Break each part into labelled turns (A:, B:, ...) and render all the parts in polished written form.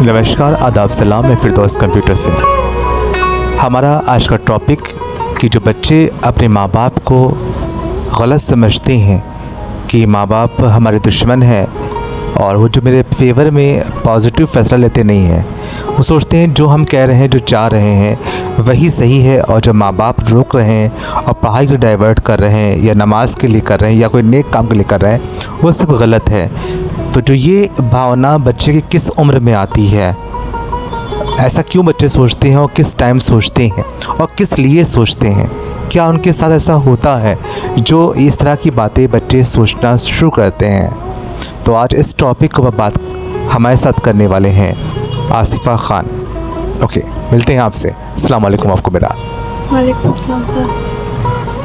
A: नमस्कार, आदाब, सलाम। मैं फिरदौस कंप्यूटर से। हमारा आज का टॉपिक कि जो बच्चे अपने माँ बाप को गलत समझते हैं कि माँ बाप हमारे दुश्मन हैं और वो जो मेरे फेवर में पॉजिटिव फ़ैसला लेते नहीं हैं। वो सोचते हैं जो हम कह रहे हैं, जो चाह रहे हैं वही सही है, और जब माँ बाप रोक रहे हैं और पढ़ाई को डाइवर्ट कर रहे हैं या नमाज के लिए कर रहे हैं या कोई नेक काम के लिए कर रहे हैं, वो सब गलत है। तो जो ये भावना बच्चे की किस उम्र में आती है, ऐसा क्यों बच्चे सोचते हैं और किस टाइम सोचते हैं और किस लिए सोचते हैं, क्या उनके साथ ऐसा होता है जो इस तरह की बातें बच्चे सोचना शुरू करते हैं। तो आज इस टॉपिक को बात हमारे साथ करने वाले हैं आसिफ़ा ख़ान। ओके, मिलते हैं आपसे। अस्सलाम वालेकुम। आपको मेरा
B: वालेकुम अस्सलाम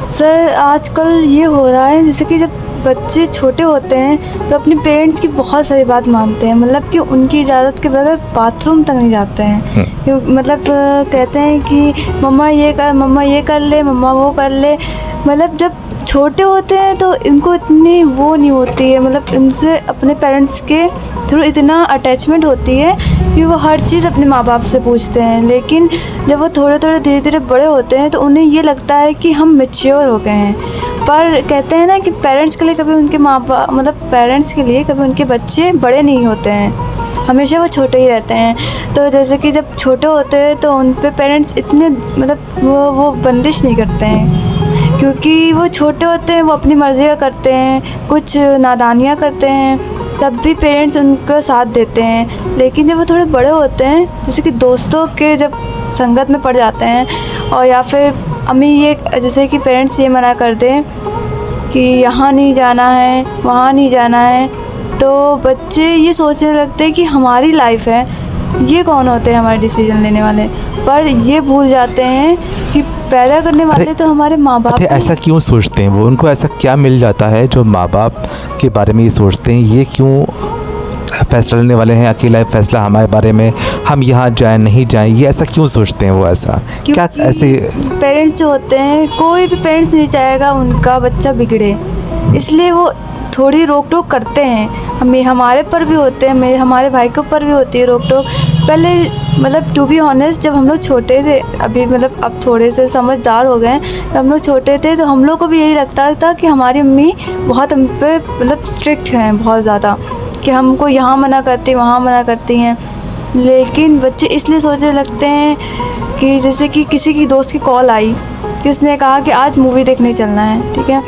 B: सर। आजकल ये हो रहा है जैसे कि जब बच्चे छोटे होते हैं तो अपने पेरेंट्स की बहुत सारी बात मानते हैं, मतलब कि उनकी इजाज़त के बगैर बाथरूम तक नहीं जाते हैं। मतलब कहते हैं कि मम्मा ये कर ले, मम्मा वो कर ले। मतलब जब छोटे होते हैं तो इनको इतनी वो नहीं होती है, मतलब इनसे अपने पेरेंट्स के थ्रू इतना अटैचमेंट होती है कि वो हर चीज़ अपने माँ बाप से पूछते हैं। लेकिन जब वो थोड़े थोड़े धीरे धीरे बड़े होते हैं तो उन्हें ये लगता है कि हम मैच्योर हो गए हैं। पर कहते हैं ना कि पेरेंट्स के लिए कभी उनके माँ बाप, मतलब पेरेंट्स के लिए कभी उनके बच्चे बड़े नहीं होते हैं, हमेशा वो छोटे ही रहते हैं। तो जैसे कि जब छोटे होते हैं तो उन पे पेरेंट्स इतने मतलब वो बंदिश नहीं करते हैं, क्योंकि वो छोटे होते हैं, वो अपनी मर्ज़ी का करते हैं, कुछ नादानियाँ करते हैं, तब भी पेरेंट्स उनका साथ देते हैं। लेकिन जब वो थोड़े बड़े होते हैं, जैसे कि दोस्तों के जब संगत में पड़ जाते हैं, और या फिर अम्मी ये जैसे कि पेरेंट्स ये मना कर दें कि यहाँ नहीं जाना है, वहाँ नहीं जाना है, तो बच्चे ये सोचने लगते हैं कि हमारी लाइफ है, ये कौन होते हैं हमारे डिसीजन लेने वाले। पर ये भूल जाते हैं कि पैदा करने वाले तो हमारे माँ बाप हैं।
A: ऐसा क्यों सोचते हैं वो? उनको ऐसा क्या मिल जाता है जो माँ बाप के बारे में ये सोचते हैं? ये क्यों फ़ैसला लेने वाले हैं, अकेला फ़ैसला हमारे बारे में, हम यहाँ जाएं नहीं जाएं, ये ऐसा क्यों सोचते हैं वो? ऐसा क्या ऐसे
B: पेरेंट्स जो होते हैं, कोई भी पेरेंट्स नहीं चाहेगा उनका बच्चा बिगड़े, इसलिए वो थोड़ी रोक टोक करते हैं। हमारे पर भी होते हैं, हमारे भाई के ऊपर भी होती है रोक टोक। पहले मतलब टू बी ऑनेस्ट, जब हम लोग छोटे थे, अभी मतलब अब थोड़े से समझदार हो गए हैं, जब हम लोग छोटे थे तो हम लोग को भी यही लगता था कि हमारी अम्मी बहुत हम पे मतलब स्ट्रिक्ट हैं, बहुत ज़्यादा, कि हमको यहाँ मना करती वहाँ मना करती हैं। लेकिन बच्चे इसलिए सोचने लगते हैं कि जैसे कि किसी की दोस्त की कॉल आई कि उसने कहा कि आज मूवी देखने चलना है, ठीक है,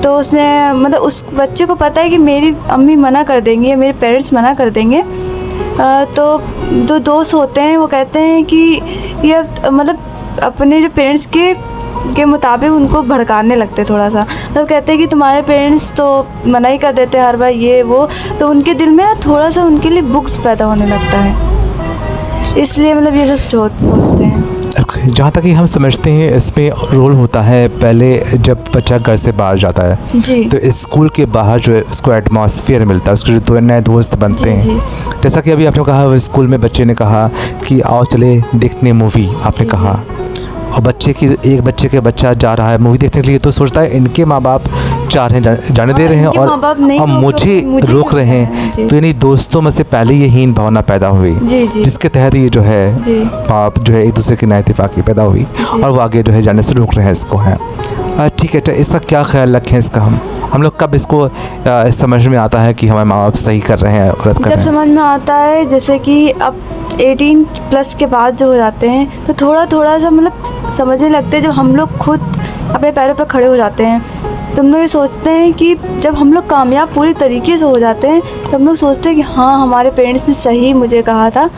B: तो उसने मतलब उस बच्चे को पता है कि मेरी अम्मी मना कर देंगी या मेरे पेरेंट्स मना कर देंगे। तो जो दोस्त होते हैं वो कहते हैं कि ये मतलब अपने जो पेरेंट्स के मुताबिक उनको भड़काने लगते थोड़ा सा। तो कहते हैं कि तुम्हारे पेरेंट्स तो मना ही कर देते हैं हर बार, ये वो, तो उनके दिल में थोड़ा सा उनके लिए बुक्स पैदा होने लगता है, इसलिए मतलब ये सब सोचते हैं।
A: जहाँ तक कि हम समझते हैं इसमें रोल होता है पहले जब बच्चा घर से बाहर जाता है
B: जी,
A: तो स्कूल के बाहर जो है उसको एटमॉस्फेयर मिलता है, उसके जो नए दोस्त बनते हैं। जैसा कि अभी आपने कहा स्कूल में बच्चे ने कहा कि आओ चले देखने मूवी, आपने कहा, और एक बच्चे के बच्चा जा रहा है मूवी देखने के लिए, तो सोचता है इनके माँ बाप चाह रहे हैं, जाने दे रहे हैं और मुझे रोक रहे हैं, तो यानी दोस्तों में से पहले ये हीन भावना पैदा हुई, जिसके तहत ये जो है बाप जो है एक दूसरे की नाइतफाकी पैदा हुई और वो आगे जो है जाने से रोक रहे हैं इसको है। ठीक है, तो इसका क्या ख्याल रखें? इसका हम लोग कब इसको समझ में आता है कि हमारे माँ बाप सही कर रहे हैं, गलत कर रहे हैं?
B: जब समझ में आता है, जैसे कि अब 18+ के बाद जो हो जाते हैं तो थोड़ा सा मतलब समझने लगते हैं। जब हम लोग खुद अपने पैरों पर खड़े हो जाते हैं तो हम लोग ये सोचते हैं कि जब हम लोग कामयाब पूरी तरीके से हो जाते हैं तो हम लोग सोचते हैं कि हाँ, हमारे पेरेंट्स ने सही मुझे कहा था,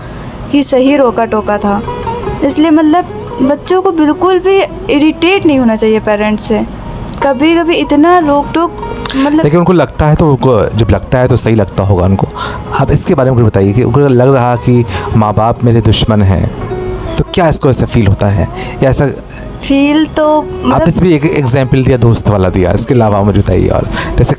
B: कि सही रोका टोका था। इसलिए मतलब बच्चों को बिल्कुल भी इरिटेट नहीं होना चाहिए पेरेंट्स से, कभी कभी इतना रोक टोक मतलब।
A: लेकिन उनको लगता है तो जब लगता है तो सही लगता होगा उनको। आप इसके बारे में कुछ बताइए कि उनको लग रहा कि माँ बाप मेरे दुश्मन हैं, तो क्या इसको ऐसा फील होता है या ऐसा
B: फील तो मतलब
A: आप इसमें एक एग्जाम्पल दिया, दोस्त वाला दिया, इसके अलावा मुझे बताइए। और जैसे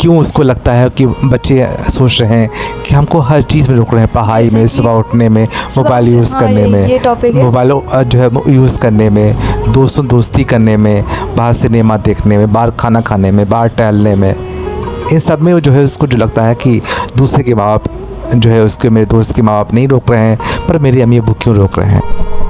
A: क्यों उसको लगता है कि बच्चे सोच रहे हैं कि हमको हर चीज़ में रोक रहे हैं, पढ़ाई में, सुबह उठने में, मोबाइल यूज़ करने में, मोबाइल जो है यूज़ करने में, दोस्ती करने में, बाहर सिनेमा देखने में, बाहर खाना खाने में, बाहर टहलने में, इन सब में जो है उसको जो लगता है कि दूसरे के माँ बाप जो है उसके मेरे दोस्त के माँ बाप नहीं रोक रहे हैं, पर मेरी अम्मी अब्बू क्यों रोक रहे हैं।